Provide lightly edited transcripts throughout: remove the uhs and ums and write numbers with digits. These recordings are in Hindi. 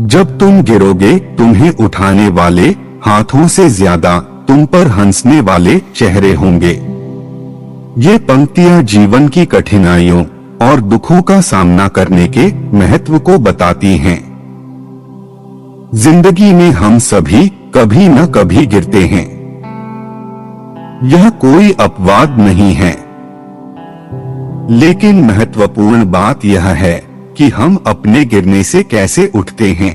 जब तुम गिरोगे तुम्हें उठाने वाले हाथों से ज्यादा तुम पर हंसने वाले चेहरे होंगे। ये पंक्तियां जीवन की कठिनाइयों और दुखों का सामना करने के महत्व को बताती हैं। जिंदगी में हम सभी कभी न कभी गिरते हैं। यह कोई अपवाद नहीं है, लेकिन महत्वपूर्ण बात यह है कि हम अपने गिरने से कैसे उठते हैं।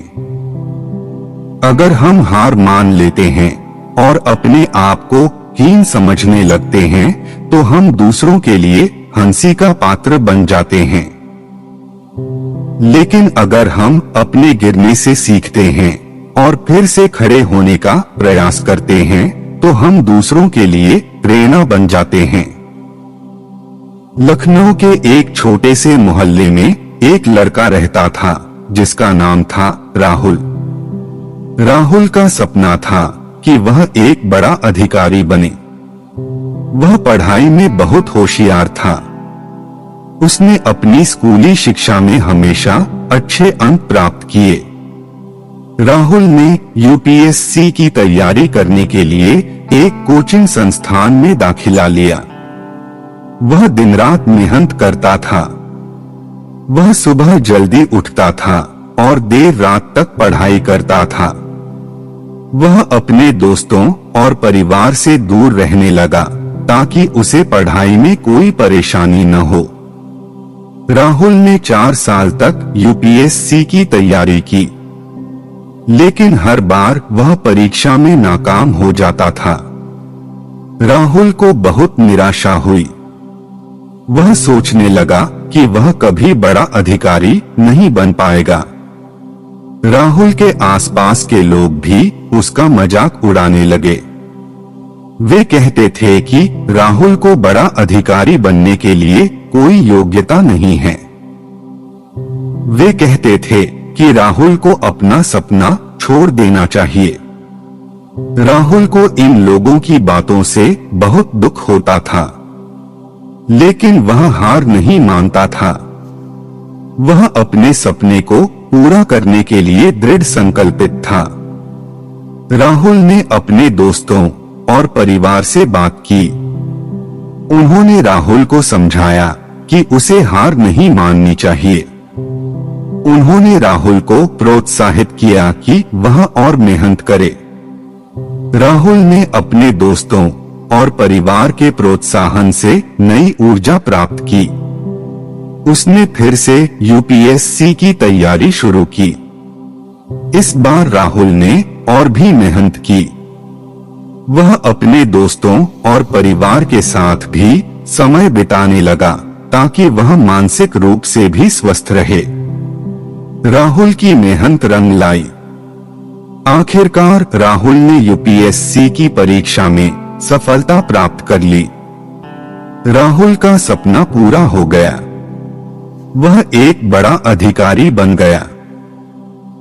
अगर हम हार मान लेते हैं और अपने आप को हीन समझने लगते हैं तो हम दूसरों के लिए हंसी का पात्र बन जाते हैं। लेकिन अगर हम अपने गिरने से सीखते हैं और फिर से खड़े होने का प्रयास करते हैं तो हम दूसरों के लिए प्रेरणा बन जाते हैं। लखनऊ के एक छोटे से मोहल्ले में एक लड़का रहता था जिसका नाम था राहुल। राहुल का सपना था कि वह एक बड़ा अधिकारी बने। वह पढ़ाई में बहुत होशियार था। उसने अपनी स्कूली शिक्षा में हमेशा अच्छे अंक प्राप्त किए। राहुल ने यूपीएससी की तैयारी करने के लिए एक कोचिंग संस्थान में दाखिला लिया। वह दिन रात मेहनत करता था। वह सुबह जल्दी उठता था और देर रात तक पढ़ाई करता था। वह अपने दोस्तों और परिवार से दूर रहने लगा ताकि उसे पढ़ाई में कोई परेशानी न हो। राहुल ने 4 साल तक यूपीएससी की तैयारी की, लेकिन हर बार वह परीक्षा में नाकाम हो जाता था। राहुल को बहुत निराशा हुई। वह सोचने लगा कि वह कभी बड़ा अधिकारी नहीं बन पाएगा। राहुल के आसपास के लोग भी उसका मजाक उड़ाने लगे। वे कहते थे कि राहुल को बड़ा अधिकारी बनने के लिए कोई योग्यता नहीं है। वे कहते थे कि राहुल को अपना सपना छोड़ देना चाहिए। राहुल को इन लोगों की बातों से बहुत दुख होता था, लेकिन वह हार नहीं मानता था। वह अपने सपने को पूरा करने के लिए दृढ़ संकल्पित था। राहुल ने अपने दोस्तों और परिवार से बात की। उन्होंने राहुल को समझाया कि उसे हार नहीं माननी चाहिए। उन्होंने राहुल को प्रोत्साहित किया कि वह और मेहनत करे। राहुल ने अपने दोस्तों और परिवार के प्रोत्साहन से नई ऊर्जा प्राप्त की। उसने फिर से यूपीएससी की तैयारी शुरू की। इस बार राहुल ने और भी मेहनत की। वह अपने दोस्तों और परिवार के साथ भी समय बिताने लगा ताकि वह मानसिक रूप से भी स्वस्थ रहे। राहुल की मेहनत रंग लाई। आखिरकार राहुल ने यूपीएससी की परीक्षा में सफलता प्राप्त कर ली। राहुल का सपना पूरा हो गया। वह एक बड़ा अधिकारी बन गया।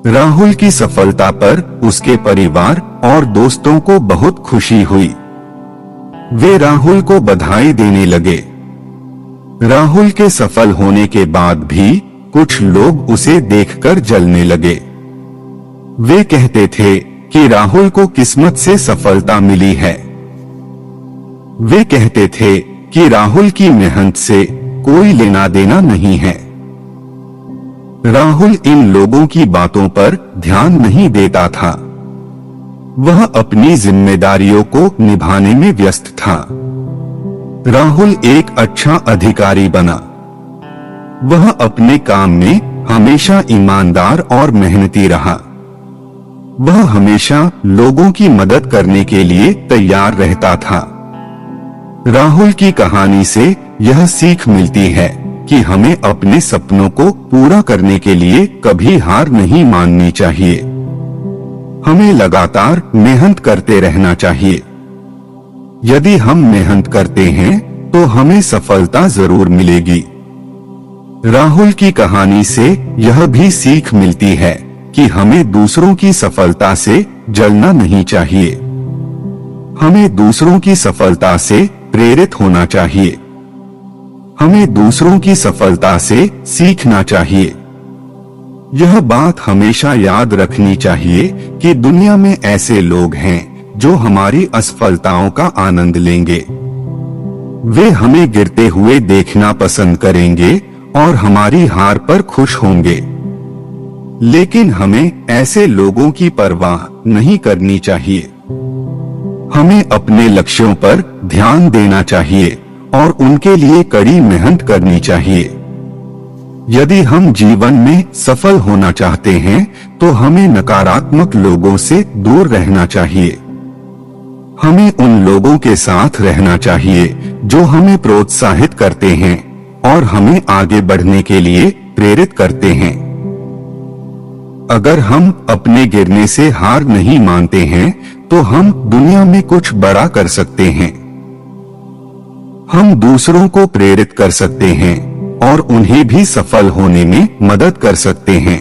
राहुल की सफलता पर उसके परिवार और दोस्तों को बहुत खुशी हुई। वे राहुल को बधाई देने लगे। राहुल के सफल होने के बाद भी कुछ लोग उसे देखकर जलने लगे। वे कहते थे कि राहुल को किस्मत से सफलता मिली है। वे कहते थे कि राहुल की मेहनत से कोई लेना देना नहीं है। राहुल इन लोगों की बातों पर ध्यान नहीं देता था। वह अपनी जिम्मेदारियों को निभाने में व्यस्त था। राहुल एक अच्छा अधिकारी बना। वह अपने काम में हमेशा ईमानदार और मेहनती रहा। वह हमेशा लोगों की मदद करने के लिए तैयार रहता था। राहुल की कहानी से यह सीख मिलती है कि हमें अपने सपनों को पूरा करने के लिए कभी हार नहीं माननी चाहिए। हमें लगातार मेहनत करते रहना चाहिए। यदि हम मेहनत करते हैं तो हमें सफलता जरूर मिलेगी। राहुल की कहानी से यह भी सीख मिलती है कि हमें दूसरों की सफलता से जलना नहीं चाहिए। हमें दूसरों की सफलता से प्रेरित होना चाहिए। हमें दूसरों की सफलता से सीखना चाहिए। यह बात हमेशा याद रखनी चाहिए कि दुनिया में ऐसे लोग हैं जो हमारी असफलताओं का आनंद लेंगे। वे हमें गिरते हुए देखना पसंद करेंगे और हमारी हार पर खुश होंगे। लेकिन हमें ऐसे लोगों की परवाह नहीं करनी चाहिए। हमें अपने लक्ष्यों पर ध्यान देना चाहिए और उनके लिए कड़ी मेहनत करनी चाहिए। यदि हम जीवन में सफल होना चाहते हैं तो हमें नकारात्मक लोगों से दूर रहना चाहिए। हमें उन लोगों के साथ रहना चाहिए जो हमें प्रोत्साहित करते हैं और हमें आगे बढ़ने के लिए प्रेरित करते हैं। अगर हम अपने गिरने से हार नहीं मानते हैं तो हम दुनिया में कुछ बड़ा कर सकते हैं। हम दूसरों को प्रेरित कर सकते हैं और उन्हें भी सफल होने में मदद कर सकते हैं।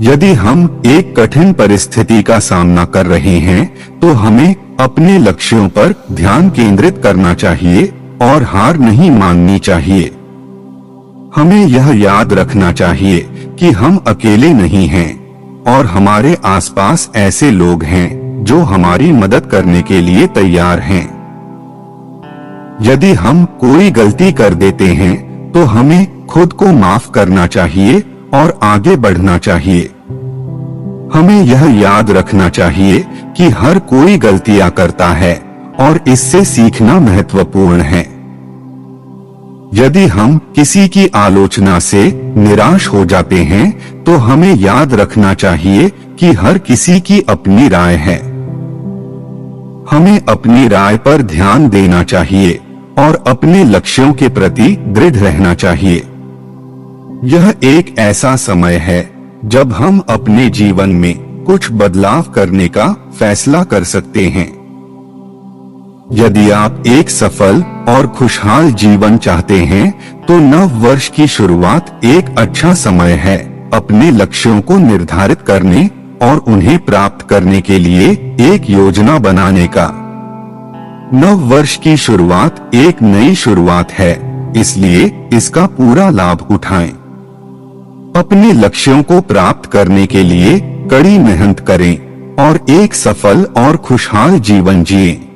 यदि हम एक कठिन परिस्थिति का सामना कर रहे हैं तो हमें अपने लक्ष्यों पर ध्यान केंद्रित करना चाहिए और हार नहीं माननी चाहिए। हमें यह याद रखना चाहिए कि हम अकेले नहीं हैं और हमारे आसपास ऐसे लोग हैं जो हमारी मदद करने के लिए तैयार हैं। यदि हम कोई गलती कर देते हैं तो हमें खुद को माफ करना चाहिए और आगे बढ़ना चाहिए। हमें यह याद रखना चाहिए कि हर कोई गलतियां करता है और इससे सीखना महत्वपूर्ण है। यदि हम किसी की आलोचना से निराश हो जाते हैं तो हमें याद रखना चाहिए कि हर किसी की अपनी राय है। हमें अपनी राय पर ध्यान देना चाहिए और अपने लक्ष्यों के प्रति दृढ़ रहना चाहिए। यह एक ऐसा समय है जब हम अपने जीवन में कुछ बदलाव करने का फैसला कर सकते हैं। यदि आप एक सफल और खुशहाल जीवन चाहते हैं तो नव वर्ष की शुरुआत एक अच्छा समय है अपने लक्ष्यों को निर्धारित करने और उन्हें प्राप्त करने के लिए एक योजना बनाने का। नव वर्ष की शुरुआत एक नई शुरुआत है, इसलिए इसका पूरा लाभ उठाएं। अपने लक्ष्यों को प्राप्त करने के लिए कड़ी मेहनत करें और एक सफल और खुशहाल जीवन जिएं।